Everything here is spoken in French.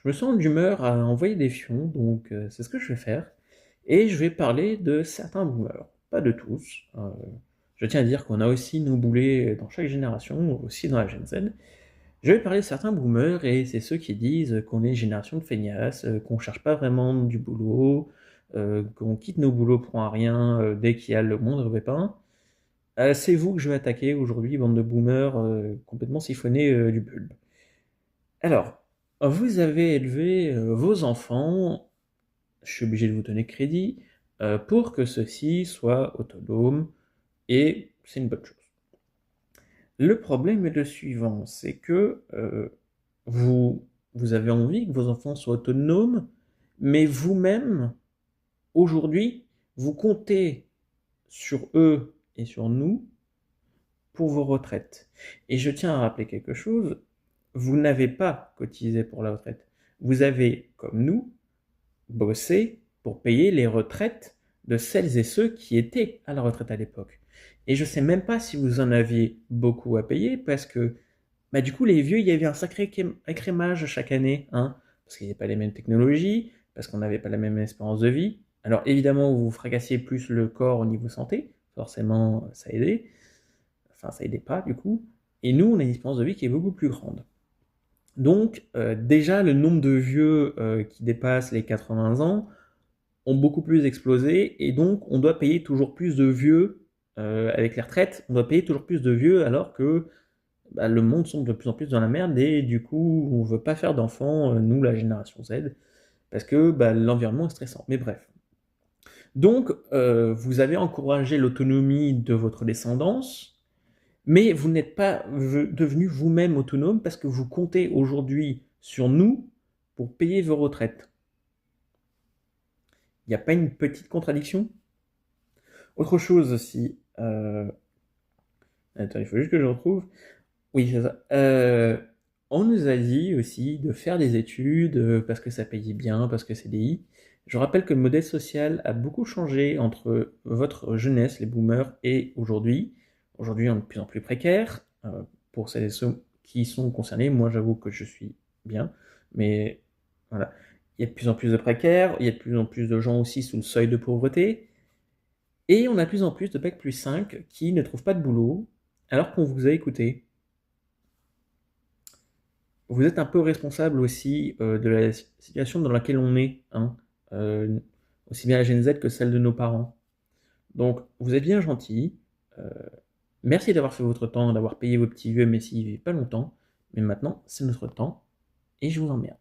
Je me sens d'humeur à envoyer des fions, donc c'est ce que je vais faire. Et je vais parler de certains boomers, pas de tous. Je tiens à dire qu'on a aussi nos boulets dans chaque génération, aussi dans la Gen Z. Je vais parler de certains boomers, et c'est ceux qui disent qu'on est une génération de feignasses, qu'on cherche pas vraiment du boulot, qu'on quitte nos boulots pour un rien dès qu'il y a le moindre pépin. C'est vous que je vais attaquer aujourd'hui, bande de boomers complètement siphonnés du bulbe. Alors, vous avez élevé vos enfants, je suis obligé de vous donner crédit, pour que ceux-ci soient autonomes, et c'est une bonne chose. Le problème est le suivant, c'est que vous, vous avez envie que vos enfants soient autonomes, mais vous-même, aujourd'hui, vous comptez sur eux et sur nous pour vos retraites. Et je tiens à rappeler quelque chose, vous n'avez pas cotisé pour la retraite. Vous avez, comme nous, bossé pour payer les retraites de celles et ceux qui étaient à la retraite à l'époque. Et je sais même pas si vous en aviez beaucoup à payer, parce que bah, du coup, les vieux, il y avait un sacré écrémage chaque année, hein, parce qu'il n'y avait pas les mêmes technologies, parce qu'on n'avait pas la même espérance de vie. Alors évidemment, vous fracassiez plus le corps au niveau santé, forcément ça aidait, enfin ça aidait pas du coup, et nous, on a une espérance de vie qui est beaucoup plus grande. Donc déjà, le nombre de vieux qui dépassent les 80 ans ont beaucoup plus explosé, et donc on doit payer toujours plus de vieux avec les retraites, on doit payer toujours plus de vieux alors que bah, le monde sombre de plus en plus dans la merde, et du coup on veut pas faire d'enfants, nous la génération Z, parce que bah, l'environnement est stressant. Mais bref. Donc vous avez encouragé l'autonomie de votre descendance, mais vous n'êtes pas devenu vous-même autonome parce que vous comptez aujourd'hui sur nous pour payer vos retraites. Il n'y a pas une petite contradiction? Autre chose aussi. Attends, il faut juste que je retrouve. Oui, c'est ça. On nous a dit aussi de faire des études parce que ça payait bien, parce que c'est CDI. Je rappelle que le modèle social a beaucoup changé entre votre jeunesse, les boomers, et aujourd'hui. Aujourd'hui, on est de plus en plus précaire. Pour celles et ceux qui sont concernés, moi j'avoue que je suis bien, mais voilà. Il y a de plus en plus de précaires, il y a de plus en plus de gens aussi sous le seuil de pauvreté, et on a de plus en plus de Bac plus 5 qui ne trouvent pas de boulot alors qu'on vous a écouté. Vous êtes un peu responsable aussi de la situation dans laquelle on est, hein, euh, aussi bien la Gen Z que celle de nos parents. Donc, vous êtes bien gentil. euh, Merci d'avoir fait votre temps, d'avoir payé vos petits vieux, mais s'ils vivent pas longtemps. Mais maintenant, c'est notre temps, et je vous emmerde.